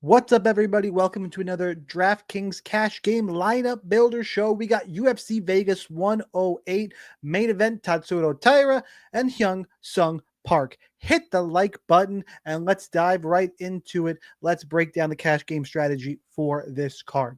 What's up, everybody? Welcome to another DraftKings Cash Game Lineup Builder Show. We got UFC Vegas 108 main event Tatsuro Taira and Hyung Sung Park. Hit the like button and let's dive right into it. Let's break down the cash game strategy for this card.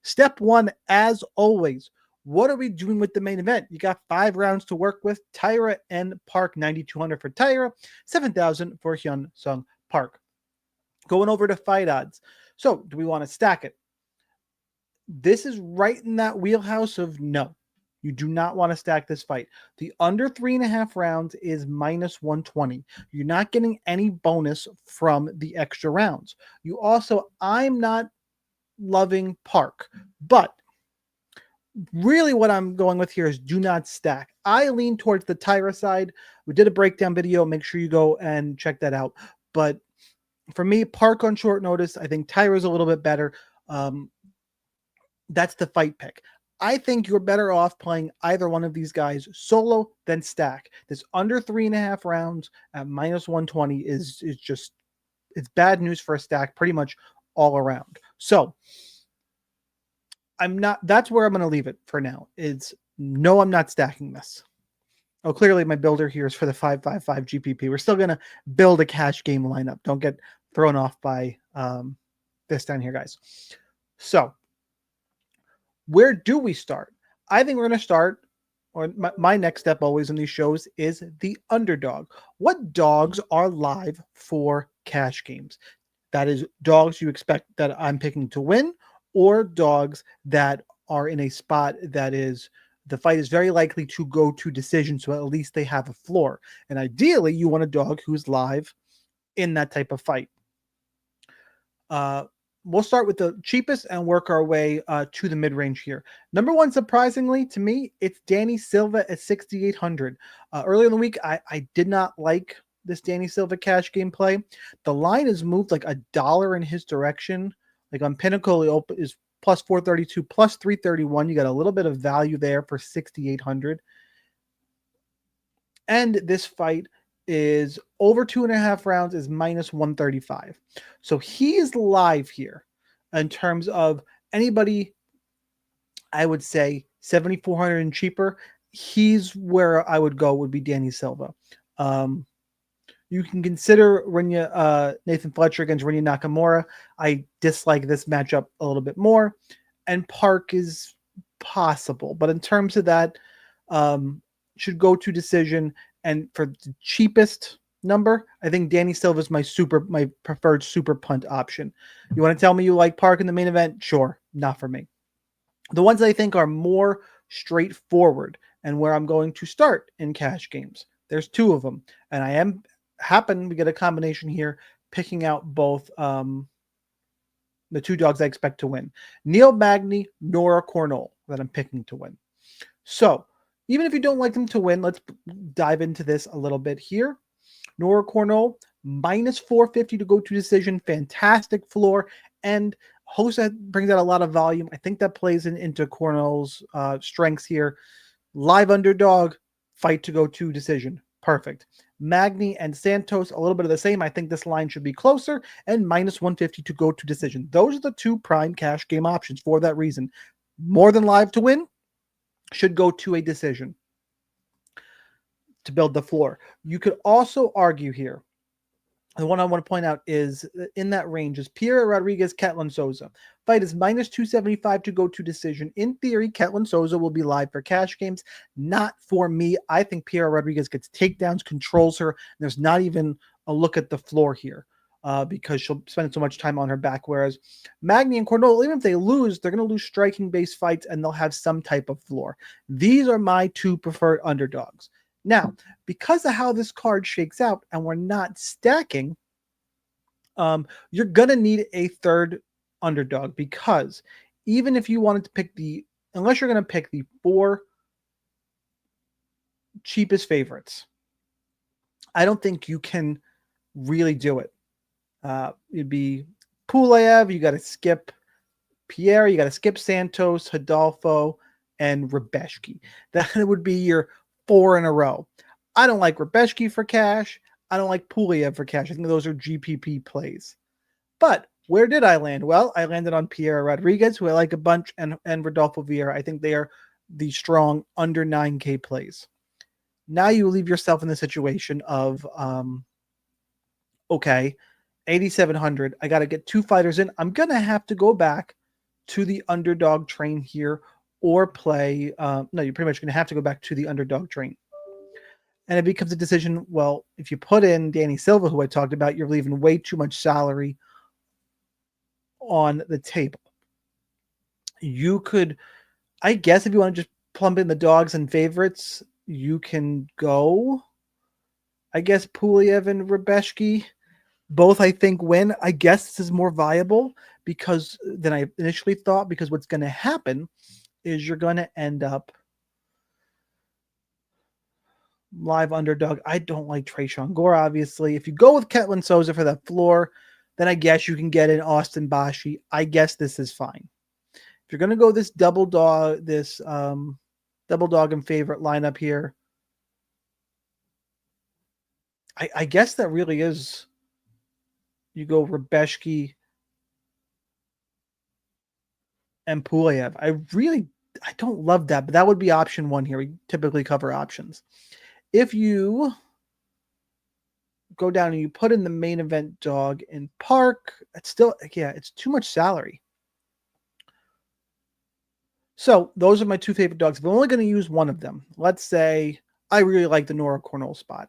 Step one, as always, what are we doing with the main event? You got 5 rounds to work with. Taira and Park, 9,200 for Taira, 7,000 for Hyun Sung Park. Going over to fight odds. So, do we want to stack it? This is right in that wheelhouse of no. You do not want to stack this fight. The under 3.5 rounds is minus 120. You're not getting any bonus from the extra rounds. You also, I'm not loving Park, but really what I'm going with here is do not stack. I lean towards the Taira side. We did a breakdown video. Make sure you go and check that out. But for me, Park on short notice, I think Taira's a little bit better. That's the fight pick. I think you're better off playing either one of these guys solo than stack. This under 3.5 rounds at minus 120 is just, it's bad news for a stack pretty much all around. So that's where I'm going to leave it for now. It's no, I'm not stacking this. Oh, clearly my builder here is for the 555 GPP. We're still going to build a cash game lineup. Don't get thrown off by this down here, guys. So where do we start? I think we're going to start, or my next step always in these shows is the underdog. What dogs are live for cash games? That is dogs you expect that I'm picking to win, or dogs that are in a spot that is the fight is very likely to go to decision, so at least they have a floor. And ideally, you want a dog who's live in that type of fight. We'll start with the cheapest and work our way to the mid-range here. Number one, surprisingly to me, it's Danny Silva at 6,800. Earlier in the week, I did not like this Danny Silva cash game play. The line has moved like $1 in his direction. Like on Pinnacle, it is plus 432, plus 331. You got a little bit of value there for 6,800. And this fight is over 2.5 rounds is minus 135. So he's live here in terms of anybody, I would say 7,400 and cheaper. He's where I would go would be Danny Silva. You can consider Nathan Fletcher against Rinya Nakamura. I dislike this matchup a little bit more. And Park is possible. But in terms of that, should go to decision. And for the cheapest number, I think Danny Silva is my preferred super punt option. You want to tell me you like Park in the main event? Sure. Not for me. The ones I think are more straightforward and where I'm going to start in cash games. There's 2 of them. And we get a combination here, picking out both the 2 dogs I expect to win. Neil Magny, Nora Cornell, that I'm picking to win. So even if you don't like them to win, let's dive into this a little bit here. Nora Cornell, minus 450 to go to decision. Fantastic floor. And Hosa brings out a lot of volume. I think that plays into Cornell's strengths here. Live underdog, fight to go to decision. Perfect. Magny and Santos, a little bit of the same. I think this line should be closer, and minus 150 to go to decision. Those are the 2 prime cash game options for that reason. More than live to win, should go to a decision to build the floor. You could also argue here, the one I want to point out is in that range is Pierre Rodriguez, Ketlin Souza. Fight is minus 275 to go to decision. In theory, Ketlin Souza will be live for cash games. Not for me. I think Pierre Rodriguez gets takedowns, controls her. There's not even a look at the floor here because she'll spend so much time on her back. Whereas Magny and Cornell, even if they lose, they're going to lose striking-based fights and they'll have some type of floor. These are my 2 preferred underdogs. Now, because of how this card shakes out and we're not stacking, you're going to need a third underdog because even if you wanted to pick unless you're going to pick the 4 cheapest favorites, I don't think you can really do it. It'd be Pulev, you got to skip Pierre, you got to skip Santos, Hidalgo, and Rebeshki. That would be your 4 in a row. I don't like Rebeshki for cash. I don't like Pulev for cash. I think those are GPP plays. But Where did I land? Well, I landed on Taira Rodriguez, who I like a bunch, and Rodolfo Vieira. I think they are the strong under 9K plays. Now you leave yourself in the situation of, okay, 8,700. I got to get 2 fighters in. I'm going to have to go back to the underdog train here or play. No, you're pretty much going to have to go back to the underdog train. And it becomes a decision. Well, if you put in Danny Silva, who I talked about, you're leaving way too much salary on the table. You could, I guess, if you want to just plump in the dogs and favorites, you can go, I guess, Puliev and Rebeshki. Both, I think, win. I guess this is more viable because than I initially thought, because what's going to happen is you're going to end up live underdog. I don't like Trayshawn Gore, obviously. If you go with Ketlin Souza for that floor, then I guess you can get in Austin Bashi. I guess this is fine. If you're going to go this double dog and favorite lineup here, I guess that really is, you go Rebeshki and Puliev. I don't love that, but that would be option 1 here. We typically cover options. If you go down and you put in the main event dog in Park, it's still, it's too much salary. So those are my 2 favorite dogs. If I'm only going to use one of them, let's say I really like the Nora Cornell spot.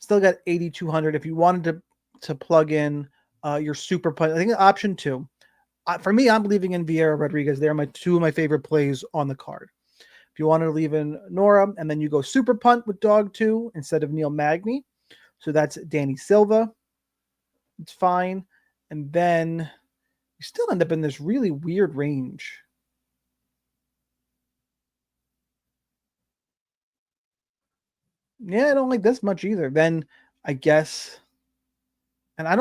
Still got 8,200. If you wanted to plug in your super punt, I think option 2. For me, I'm leaving in Vieira Rodriguez. They're my 2 of my favorite plays on the card. If you wanted to leave in Nora, and then you go super punt with dog 2 instead of Neil Magny. So that's Danny Silva. It's fine. And then you still end up in this really weird range. Yeah, I don't like this much either. Then I guess, and I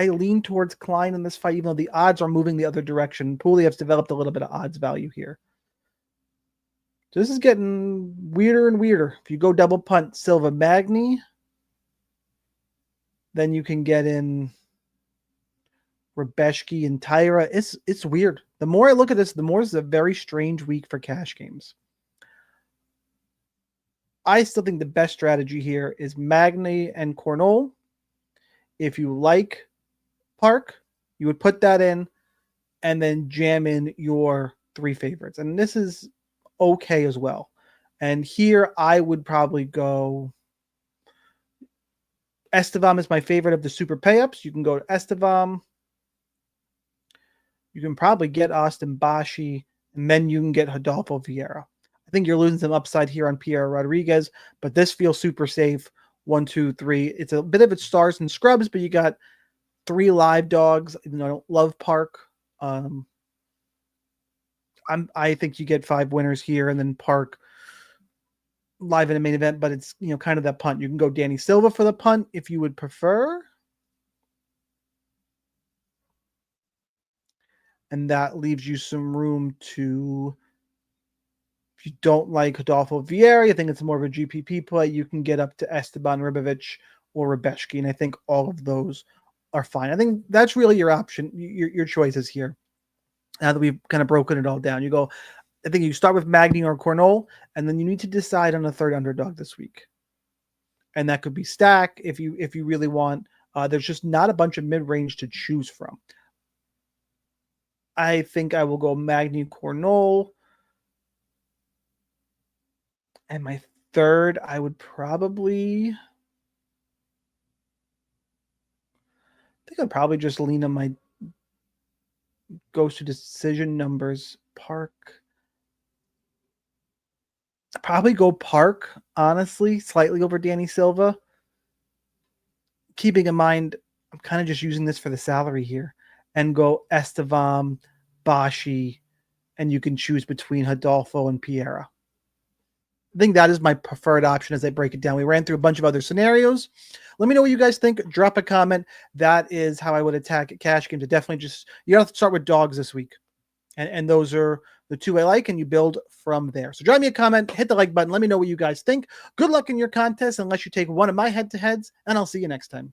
lean towards Klein in this fight, even though the odds are moving the other direction. Puliev's developed a little bit of odds value here. So this is getting weirder and weirder. If you go double punt Silva Magny, then you can get in Rebeshki and Taira. It's weird. The more I look at this, the more it's a very strange week for cash games. I still think the best strategy here is Magny and Cornell. If you like Park, you would put that in and then jam in your 3 favorites. And this is okay as well. And here I would probably go Estevam is my favorite of the super pay-ups. You can go to Estevam. You can probably get Austin Bashi, and then you can get Rodolfo Vieira. I think you're losing some upside here on Taira Rodriguez, but this feels super safe. 1, 2, 3. It's a bit of its stars and scrubs, but you got 3 live dogs. Even though I don't love Park. I think you get 5 winners here, and then Park live in a main event, but it's kind of that punt. You can go Danny Silva for the punt if you would prefer. And that leaves you some room to, if you don't like Rodolfo Vieira, you think it's more of a GPP play, you can get up to Esteban Ribovic or Rebeshki, and I think all of those are fine. I think that's really your option, your choices here. Now that we've kind of broken it all down, I think you start with Magny or Cornell, and then you need to decide on a third underdog this week. And that could be Stack if you really want. There's just not a bunch of mid-range to choose from. I think I will go Magny Cornell. And my third, I would probably, I'd probably just lean on my goes to decision numbers. Park. Probably go Park, honestly, slightly over Danny Silva. Keeping in mind, I'm kind of just using this for the salary here. And go Estevam, Bashi, and you can choose between Rodolfo and Taira. I think that is my preferred option as I break it down. We ran through a bunch of other scenarios. Let me know what you guys think. Drop a comment. That is how I would attack cash games. Definitely you got to start with dogs this week. And those are the 2 I like, and you build from there. So drop me a comment, hit the like button. Let me know what you guys think. Good luck in your contest unless you take one of my head-to-heads, and I'll see you next time.